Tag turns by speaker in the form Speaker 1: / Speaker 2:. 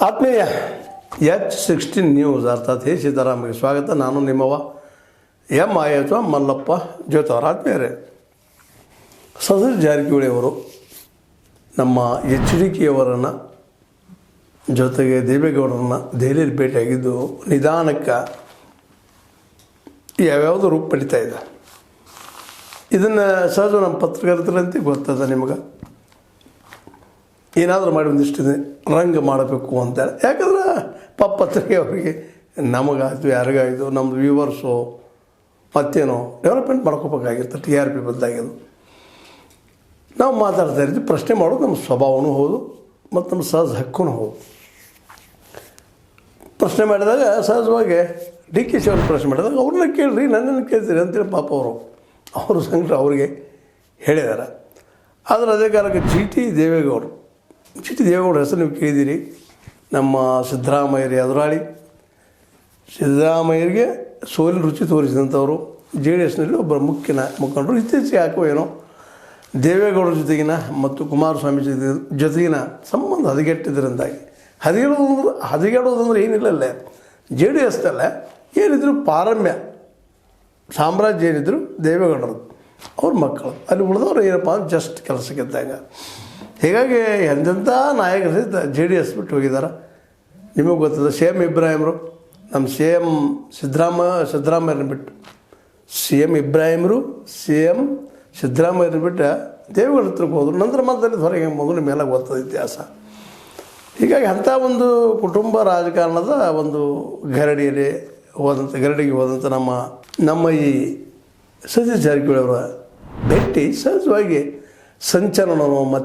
Speaker 1: ಆತ್ಮೀಯ H16 news ಅರ್ಥಾತ್ ಹೇ ಸಿದ್ದರಾಮಯ್ಯ ಸ್ವಾಗತ. ನಾನು ನಿಮ್ಮವ ಎಂ ಆಯತ್ವ ಮಲ್ಲಪ್ಪ ಜೋತವರ. ಆತ್ಮೀಯರೇ, ಸತೀಶ್ ಜಾರಕಿಹೊಳಿ ಅವರು ನಮ್ಮ HDK ಅವರನ್ನು ಜೊತೆಗೆ ದೇವೇಗೌಡರನ್ನು ದೆಹಲಿಯಲ್ಲಿ ಭೇಟಿಯಾಗಿದ್ದು ನಿಧಾನಕ್ಕೆ ಯಾವ್ಯಾವುದು ರೂಪ ಪಡಿತಾ ಇದೆ. ಇದನ್ನು ಸಹಜ ನಮ್ಮ ಪತ್ರಕರ್ತರಂತೆ ಗೊತ್ತದ ನಿಮಗೆ. ಏನಾದರೂ ಮಾಡಿ ಒಂದಿಷ್ಟು ರಂಗ ಮಾಡಬೇಕು ಅಂತೇಳಿ, ಯಾಕಂದ್ರೆ ಪತ್ರಿಕೆ ಅವರಿಗೆ ನಮಗಾಯ್ತು ಯಾರಿಗಾಯಿತು ನಮ್ಮದು ವ್ಯೂವರ್ಸು ಮತ್ತೇನೋ ಡೆವಲಪ್ಮೆಂಟ್ ಮಾಡ್ಕೋಬೇಕಾಗಿತ್ತು. TRP ಬದಲಾಗಿದ್ದು ನಾವು ಮಾತಾಡ್ತಾ ಇರ್ತೀವಿ. ಪ್ರಶ್ನೆ ಮಾಡೋದು ನಮ್ಮ ಸ್ವಭಾವನೂ ಹೌದು ಮತ್ತು ನಮ್ಮ ಸಹಜ ಹಕ್ಕೂ ಹೌದು. ಪ್ರಶ್ನೆ ಮಾಡಿದಾಗ ಸಹಜವಾಗಿ DK ಅವ್ರು ಪ್ರಶ್ನೆ ಮಾಡಿದಾಗ ಅವ್ರನ್ನ ಕೇಳ್ರಿ, ನನ್ನನ್ನು ಕೇಳ್ತೀರಿ ಅಂತೇಳಿ ಪಾಪ ಅವರು ಸಂಕಟ ಅವ್ರಿಗೆ ಹೇಳಿದ್ದಾರೆ. ಆದರೆ ಅದೇ ಕಾಲಕ್ಕೆ GT ದೇವೇಗೌಡರು ಹೆಸರು ನೀವು ಕೇಳಿದ್ದೀರಿ. ನಮ್ಮ ಸಿದ್ದರಾಮಯ್ಯರ ಎದುರಾಳಿ, ಸಿದ್ದರಾಮಯ್ಯರಿಗೆ ಸೋಲಿನ ರುಚಿ ತೋರಿಸಿದಂಥವರು, JDSನಲ್ಲಿ ಒಬ್ಬರ ಮುಖಂಡರು. ಇತ್ತೀಚೆಗೆ ಯಾಕೋ ಏನೋ ದೇವೇಗೌಡರ ಜೊತೆಗಿನ ಮತ್ತು ಕುಮಾರಸ್ವಾಮಿ ಜೊತೆಗಿನ ಸಂಬಂಧ ಹದಗೆಟ್ಟಿದ್ದರಿಂದಾಗಿ ಹದಗೆಡೋದಂದ್ರೆ ಏನಿಲ್ಲ, ಅಲ್ಲೇ JDSದಲ್ಲೇ ಏನಿದ್ರು ಪಾರಮ್ಯ ಸಾಮ್ರಾಜ್ಯ ಏನಿದ್ರು ದೇವೇಗೌಡರು ಅವ್ರ ಮಕ್ಕಳು, ಅಲ್ಲಿ ಉಳಿದವ್ರು ಏನಪ್ಪ ಅಂತ ಜಸ್ಟ್ ಕೆಲಸಕ್ಕಿದ್ದಾಗ. ಹೀಗಾಗಿ ಎಂತೆಂಥ ನಾಯಕರು ಸಹಿತ JDS ಬಿಟ್ಟು ಹೋಗಿದ್ದಾರೆ. ನಿಮಗೆ ಗೊತ್ತದ CM ಇಬ್ರಾಹಿಮ್ರು ನಮ್ಮ CM ಸಿದ್ದರಾಮಯ್ಯನ ಬಿಟ್ಟು CM ಸಿದ್ದರಾಮಯ್ಯನ ಬಿಟ್ಟು ದೇವೇಗೌಡ ಹತ್ರಕ್ಕೆ ಹೋದರು. ನಂತರ ಮಧ್ಯದಲ್ಲಿ ಹೊರಗೆ ಮೊದಲು ನಿಮ್ಮೆಲ್ಲ ಗೊತ್ತದ ಇತಿಹಾಸ. ಹೀಗಾಗಿ ಅಂಥ ಒಂದು ಕುಟುಂಬ ರಾಜಕಾರಣದ ಒಂದು ಗರಡಿಗೆ ಹೋದಂಥ ನಮ್ಮ ಈ ಸತೀಶ್ ಜಾರಕಿಹೊಳಿ ಅವರ ಭೇಟಿ ಸಹಜವಾಗಿ ಸಂಚಲನವೋ ಮತ್ತು